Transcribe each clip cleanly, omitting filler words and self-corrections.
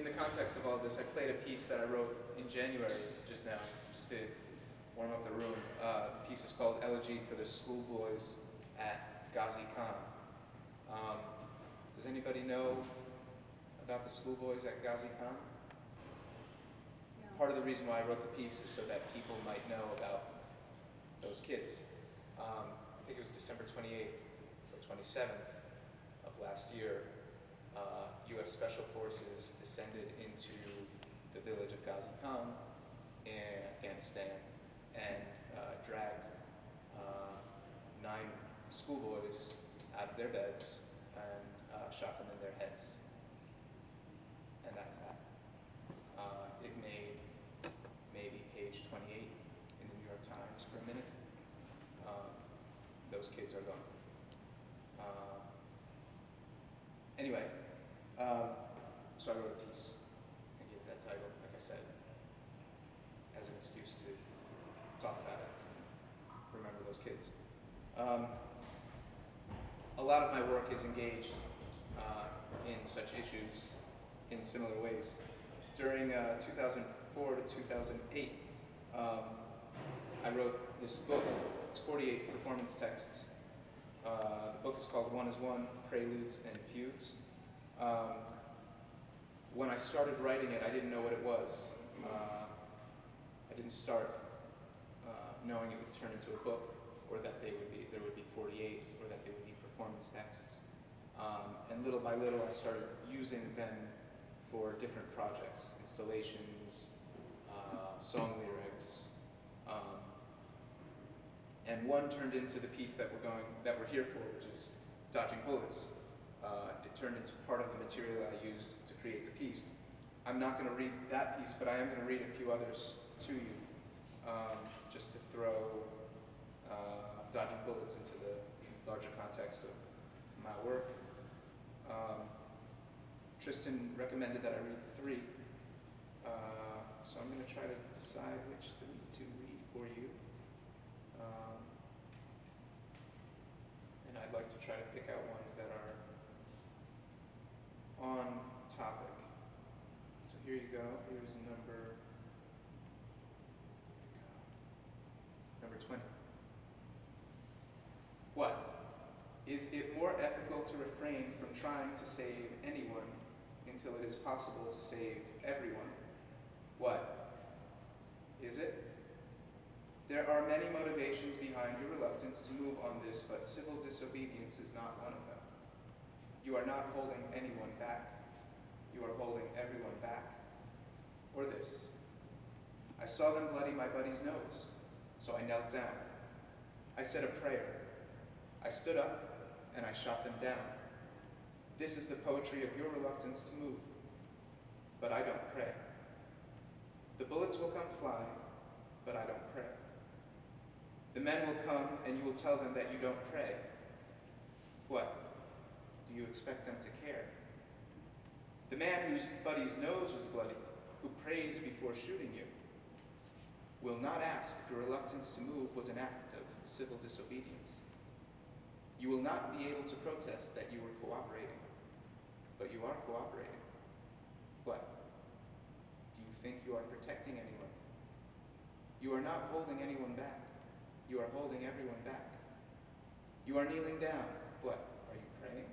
the context of all this, I played a piece that I wrote in January just now, just to warm up the room. The piece is called Elegy for the Schoolboys at Ghazi Khan. Does anybody know about the schoolboys at Ghazi Khan? No. Part of the reason why I wrote the piece is so that people might know about those kids. I think it was December 28th or 27th of last year, U.S. Special Forces descended into the village of Ghazi Khan in Afghanistan and dragged 9 schoolboys out of their beds and shot them in their heads. And that was that. It made maybe page 28 in the New York Times for a minute. Those kids are gone. Anyway, so I wrote a piece and gave it that title, like I said, as an excuse to talk about it, remember those kids. A lot of my work is engaged in such issues in similar ways. During 2004 to 2008, I wrote this book. It's 48 performance texts. The book is called One is One, Preludes and Fugues. When I started writing it, I didn't know what it was. I didn't start knowing it would turn into a book, or that there would be 48, or that they would be performance texts. And little by little, I started using them for different projects, installations, song lyrics. And one turned into the piece that we're here for, which is Dodging Bullets. It turned into part of the material I used to create the piece. I'm not going to read that piece, but I am going to read a few others to you, just to throw Dodging Bullets into the larger context of my work. Tristan recommended that I read 3, so I'm going to try to decide which 3 to read for you. And I'd like to try to pick out ones that are on topic. So here you go. Here's number 20. What? Is it more ethical to refrain from trying to save anyone until it is possible to save everyone? What? Is it? There are many motivations behind your reluctance to move on this, but civil disobedience is not one of them. You are not holding anyone back. You are holding everyone back. Or this. I saw them bloody my buddy's nose, so I knelt down. I said a prayer. I stood up, and I shot them down. This is the poetry of your reluctance to move. But I don't pray. The bullets will come flying, but I don't pray. The men will come, and you will tell them that you don't pray. What? Do you expect them to care? The man whose buddy's nose was bloodied, who prays before shooting you, will not ask if your reluctance to move was an act of civil disobedience. You will not be able to protest that you were cooperating, but you are cooperating. What? Do you think you are protecting anyone? You are not holding anyone back. You are holding everyone back. You are kneeling down. What? Are you praying?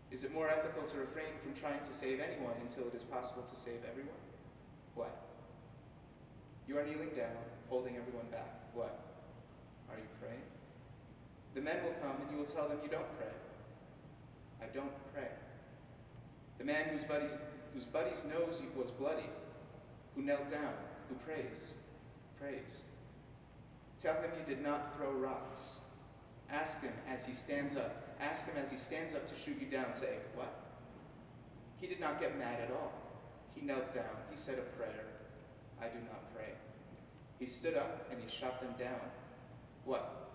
Is it more ethical to refrain from trying to save anyone until it is possible to save everyone? What? You are kneeling down, holding everyone back. What? Are you praying? The men will come and you will tell them you don't pray. I don't pray. The man whose buddy's nose was bloodied, who knelt down, who prays. Tell him you did not throw rocks. Ask him as he stands up. Ask him as he stands up to shoot you down. Say, what? He did not get mad at all. He knelt down. He said a prayer. I do not pray. He stood up and he shot them down. What?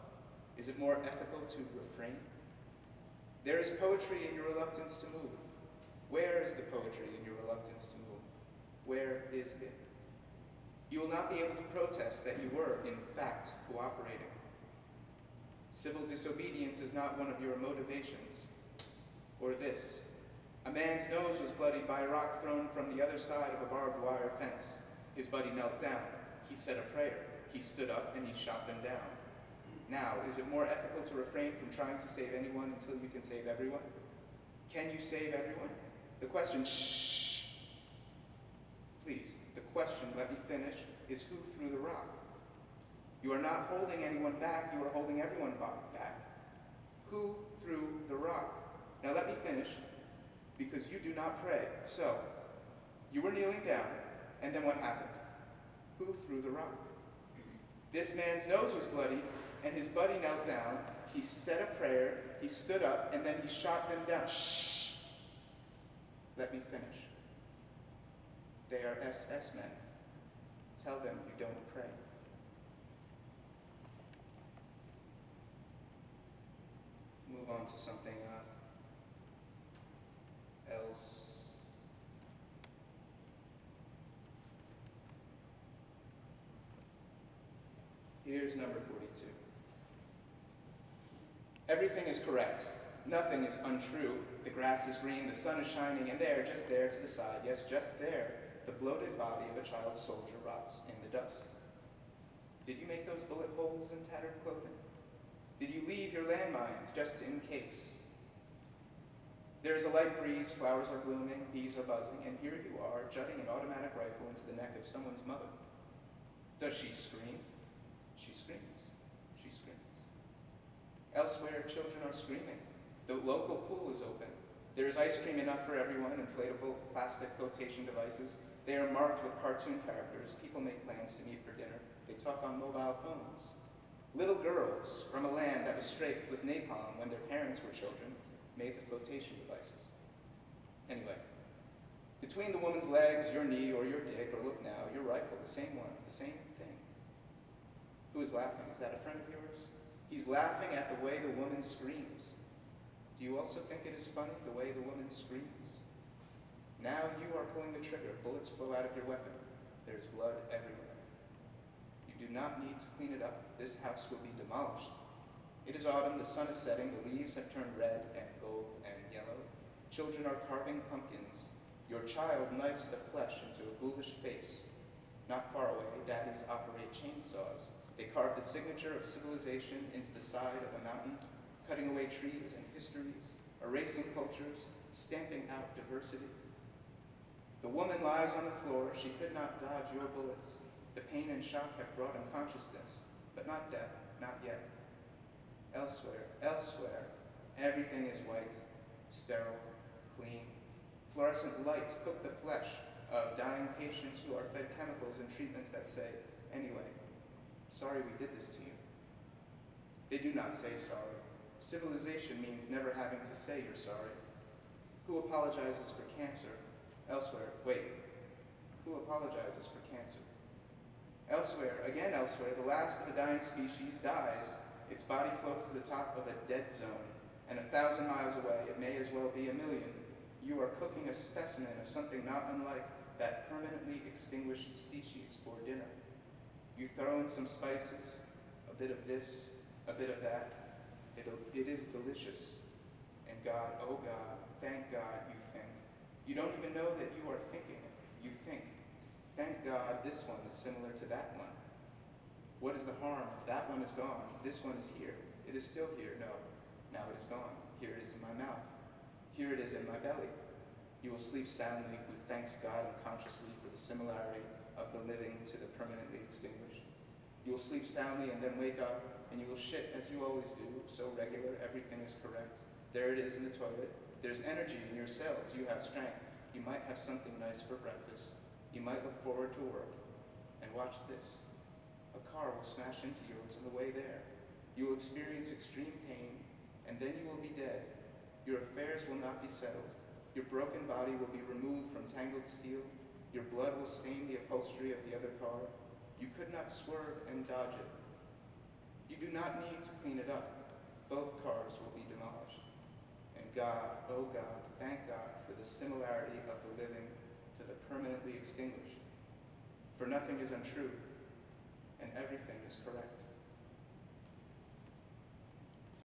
Is it more ethical to refrain? There is poetry in your reluctance to move. Where is the poetry in your reluctance to move? Where is it? You will not be able to protest that you were, in fact, cooperating. Civil disobedience is not one of your motivations. Or this. A man's nose was bloodied by a rock thrown from the other side of a barbed wire fence. His buddy knelt down. He said a prayer. He stood up and he shot them down. Now, is it more ethical to refrain from trying to save anyone until you can save everyone? Can you save everyone? The question, shh. Please, the question, let me finish, is who threw the rock? You are not holding anyone back, you are holding everyone back. Who threw the rock? Now let me finish, because you do not pray. So, you were kneeling down, and then what happened? Who threw the rock? This man's nose was bloodied, and his buddy knelt down. He said a prayer, he stood up, and then he shot them down. Shh! Let me finish. They are SS men. Tell them you don't pray. Move on to something else. Here's number 42. Everything is correct. Nothing is untrue. The grass is green, the sun is shining, and there, just there to the side, yes, just there, the bloated body of a child soldier rots in the dust. Did you make those bullet holes in tattered clothing? Did you leave your landmines just in case? There is a light breeze, flowers are blooming, bees are buzzing, and here you are, jutting an automatic rifle into the neck of someone's mother. Does she scream? She screams. She screams. Elsewhere, children are screaming. The local pool is open. There is ice cream enough for everyone, inflatable plastic flotation devices. They are marked with cartoon characters. People make plans to meet for dinner. They talk on mobile phones. Little girls from a land that was strafed with napalm when their parents were children made the flotation devices. Anyway, between the woman's legs, your knee or your dick, or look now, your rifle, the same one, the same thing. Who is laughing? Is that a friend of yours? He's laughing at the way the woman screams. Do you also think it is funny, the way the woman screams? Now you are pulling the trigger. Bullets flow out of your weapon. There's blood everywhere. You do not need to clean it up. This house will be demolished. It is autumn, the sun is setting, the leaves have turned red and gold and yellow. Children are carving pumpkins. Your child knifes the flesh into a ghoulish face. Not far away, daddies operate chainsaws. They carve the signature of civilization into the side of a mountain, cutting away trees and histories, erasing cultures, stamping out diversity. The woman lies on the floor. She could not dodge your bullets. The pain and shock have brought unconsciousness, but not death, not yet. Elsewhere, elsewhere, everything is white, sterile, clean. Fluorescent lights cook the flesh of dying patients who are fed chemicals and treatments that say, anyway, sorry we did this to you. They do not say sorry. Civilization means never having to say you're sorry. Who apologizes for cancer? Elsewhere, wait, who apologizes for cancer? Elsewhere, again elsewhere, the last of a dying species dies. Its body floats to the top of a dead zone, and 1,000 miles away, it may as well be 1,000,000. You are cooking a specimen of something not unlike that permanently extinguished species for dinner. You throw in some spices, a bit of this, a bit of that. It is delicious. And God, oh God, thank God you think. You don't even know that you are thinking it. You think, thank God this one is similar to that one. What is the harm if that one is gone? This one is here. It is still here. No, now it is gone. Here it is in my mouth. Here it is in my belly. You will sleep soundly who thanks God unconsciously for the similarity of the living to the permanently extinguished. You will sleep soundly and then wake up, and you will shit as you always do, so regular, everything is correct. There it is in the toilet. There's energy in your cells. You have strength. You might have something nice for breakfast. You might look forward to work. And watch this. A car will smash into yours on the way there. You will experience extreme pain, and then you will be dead. Your affairs will not be settled. Your broken body will be removed from tangled steel. Your blood will stain the upholstery of the other car. You could not swerve and dodge it. You do not need to clean it up. Both cars will be demolished. And God, oh God, thank God for the similarity of the living to the permanently extinguished. For nothing is untrue, and everything is correct.